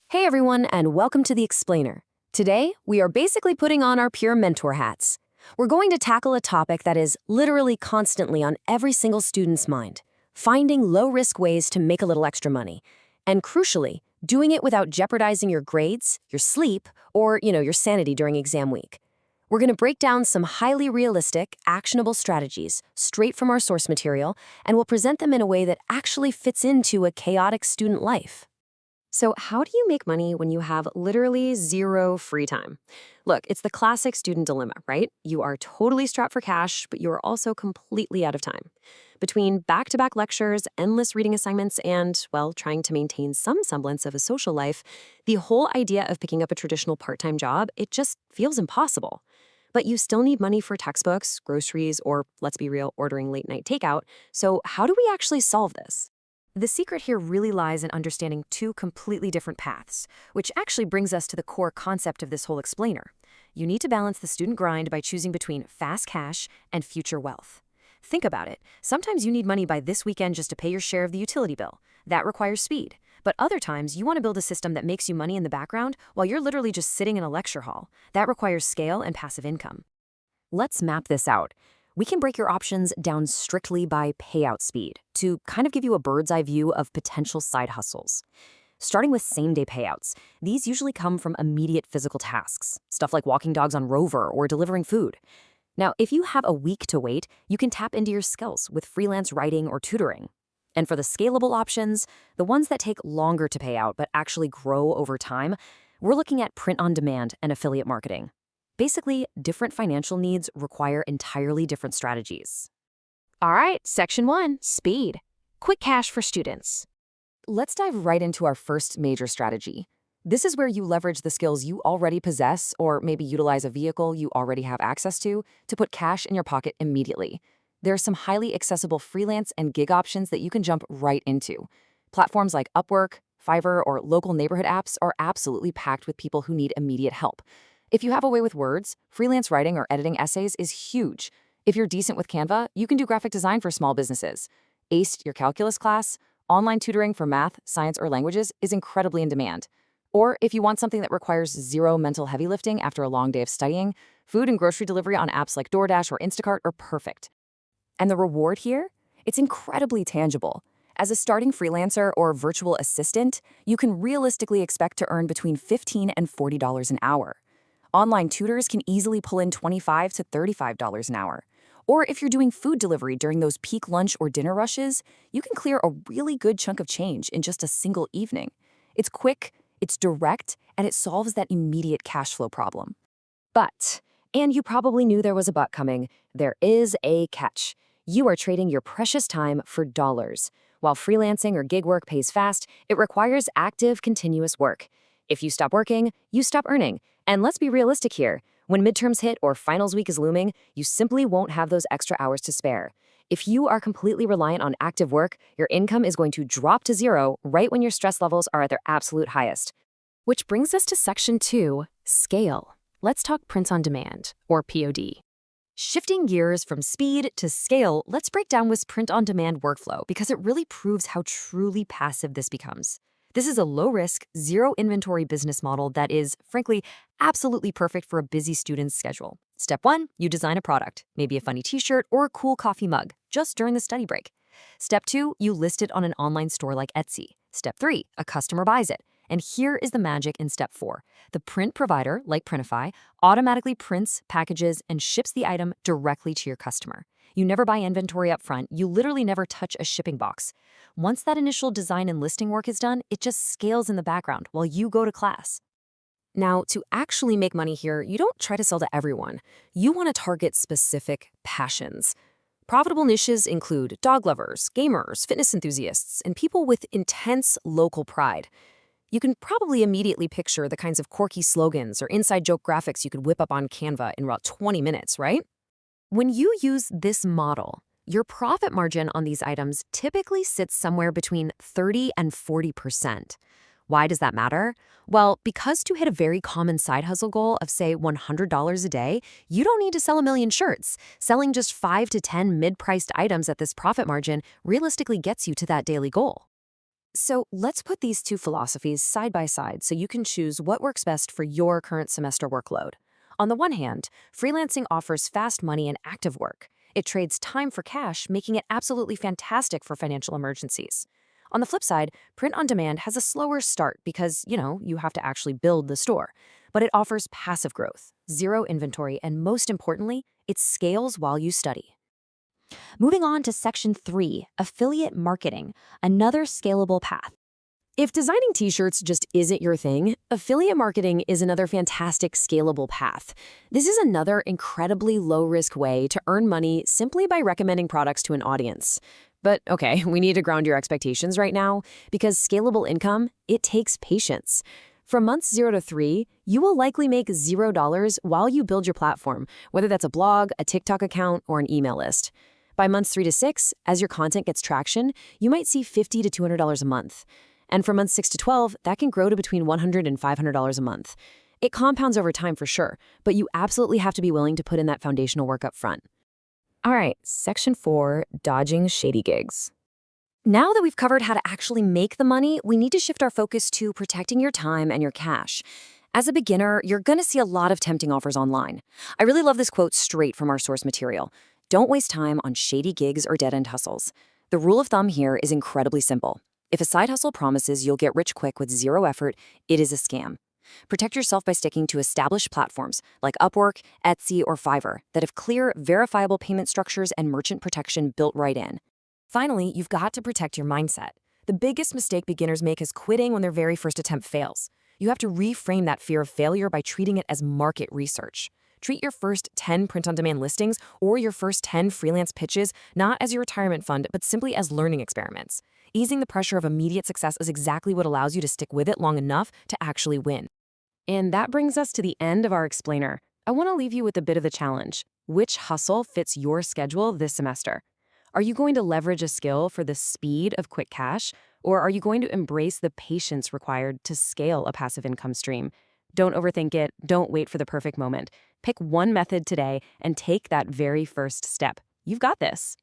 Hey everyone, and welcome to The Explainer. Today, we are basically putting on our pure mentor hats. We're going to tackle a topic that is literally constantly on every single student's mind, finding low-risk ways to make a little extra money. And crucially, doing it without jeopardizing your grades, your sleep, or, your sanity during exam week. We're going to break down some highly realistic, actionable strategies straight from our source material, and we'll present them in a way that actually fits into a chaotic student life. So how do you make money when you have literally zero free time? Look, it's the classic student dilemma, right? You are totally strapped for cash, but you are also completely out of time. Between back-to-back lectures, endless reading assignments, and, well, trying to maintain some semblance of a social life, the whole idea of picking up a traditional part-time job, it just feels impossible. But you still need money for textbooks, groceries, or, let's be real, ordering late-night takeout. So how do we actually solve this? The secret here really lies in understanding two completely different paths, which actually brings us to the core concept of this whole explainer. You need to balance the student grind by choosing between fast cash and future wealth. Think about it. Sometimes you need money by this weekend just to pay your share of the utility bill. That requires speed. But other times, you want to build a system that makes you money in the background while you're literally just sitting in a lecture hall. That requires scale and passive income. Let's map this out. We can break your options down strictly by payout speed to kind of give you a bird's eye view of potential side hustles. Starting with same-day payouts, these usually come from immediate physical tasks, stuff like walking dogs on Rover or delivering food. Now, if you have a week to wait, you can tap into your skills with freelance writing or tutoring. And for the scalable options, the ones that take longer to pay out but actually grow over time, we're looking at print on demand and affiliate marketing. Basically, different financial needs require entirely different strategies. All right, Section 1, Speed. Quick cash for students. Let's dive right into our first major strategy. This is where you leverage the skills you already possess or maybe utilize a vehicle you already have access to put cash in your pocket immediately. There are some highly accessible freelance and gig options that you can jump right into. Platforms like Upwork, Fiverr, or local neighborhood apps are absolutely packed with people who need immediate help. If you have a way with words, freelance writing or editing essays is huge. If you're decent with Canva, you can do graphic design for small businesses. Aced your calculus class, online tutoring for math, science, or languages is incredibly in demand. Or if you want something that requires zero mental heavy lifting after a long day of studying, food and grocery delivery on apps like DoorDash or Instacart are perfect. And the reward here? It's incredibly tangible. As a starting freelancer or virtual assistant, you can realistically expect to earn between $15 and $40 an hour. Online tutors can easily pull in $25 to $35 an hour. Or if you're doing food delivery during those peak lunch or dinner rushes, you can clear a really good chunk of change in just a single evening. It's quick, it's direct, and it solves that immediate cash flow problem. But, and you probably knew there was a but coming, there is a catch. You are trading your precious time for dollars. While freelancing or gig work pays fast, it requires active, continuous work. If you stop working, you stop earning. And let's be realistic here. When midterms hit or finals week is looming, you simply won't have those extra hours to spare. If you are completely reliant on active work, your income is going to drop to zero right when your stress levels are at their absolute highest. Which brings us to Section 2, Scale. Let's talk print on demand, or POD. Shifting gears from speed to scale, let's break down this print on demand workflow because it really proves how truly passive this becomes. This is a low-risk, zero-inventory business model that is, frankly, absolutely perfect for a busy student's schedule. Step 1, you design a product, maybe a funny t-shirt or a cool coffee mug, just during the study break. Step 2, you list it on an online store like Etsy. Step 3, a customer buys it. And here is the magic in Step 4. The print provider, like Printify, automatically prints, packages, and ships the item directly to your customer. You never buy inventory up front. You literally never touch a shipping box. Once that initial design and listing work is done, it just scales in the background while you go to class. Now, to actually make money here, you don't try to sell to everyone. You want to target specific passions. Profitable niches include dog lovers, gamers, fitness enthusiasts, and people with intense local pride. You can probably immediately picture the kinds of quirky slogans or inside joke graphics you could whip up on Canva in about 20 minutes, right? When you use this model, your profit margin on these items typically sits somewhere between 30 and 40%. Why does that matter? Well, because to hit a very common side hustle goal of, say, $100 a day, you don't need to sell a million shirts. Selling just 5 to 10 mid-priced items at this profit margin realistically gets you to that daily goal. So let's put these two philosophies side by side so you can choose what works best for your current semester workload. On the one hand, freelancing offers fast money and active work. It trades time for cash, making it absolutely fantastic for financial emergencies. On the flip side, print on demand has a slower start because, you have to actually build the store. But it offers passive growth, zero inventory, and most importantly, it scales while you study. Moving on to Section 3, Affiliate Marketing, another scalable path. If designing t-shirts just isn't your thing, affiliate marketing is another fantastic scalable path. This is another incredibly low-risk way to earn money simply by recommending products to an audience. But okay, we need to ground your expectations right now because scalable income, it takes patience. From months 0 to 3, you will likely make $0 while you build your platform, whether that's a blog, a TikTok account, or an email list. By months 3 to 6, as your content gets traction, you might see $50 to $200 a month. And for months 6 to 12, that can grow to between $100 and $500 a month. It compounds over time for sure, but you absolutely have to be willing to put in that foundational work up front. All right, Section 4, Dodging Shady Gigs. Now that we've covered how to actually make the money, we need to shift our focus to protecting your time and your cash. As a beginner, you're going to see a lot of tempting offers online. I really love this quote straight from our source material. Don't waste time on shady gigs or dead-end hustles. The rule of thumb here is incredibly simple. If a side hustle promises you'll get rich quick with zero effort, it is a scam. Protect yourself by sticking to established platforms like Upwork, Etsy, or Fiverr that have clear, verifiable payment structures and merchant protection built right in. Finally, you've got to protect your mindset. The biggest mistake beginners make is quitting when their very first attempt fails. You have to reframe that fear of failure by treating it as market research. Treat your first 10 print-on-demand listings or your first 10 freelance pitches not as your retirement fund, but simply as learning experiments. Easing the pressure of immediate success is exactly what allows you to stick with it long enough to actually win. And that brings us to the end of our explainer. I want to leave you with a bit of the challenge. Which hustle fits your schedule this semester? Are you going to leverage a skill for the speed of quick cash, or are you going to embrace the patience required to scale a passive income stream? Don't overthink it. Don't wait for the perfect moment. Pick one method today and take that very first step. You've got this.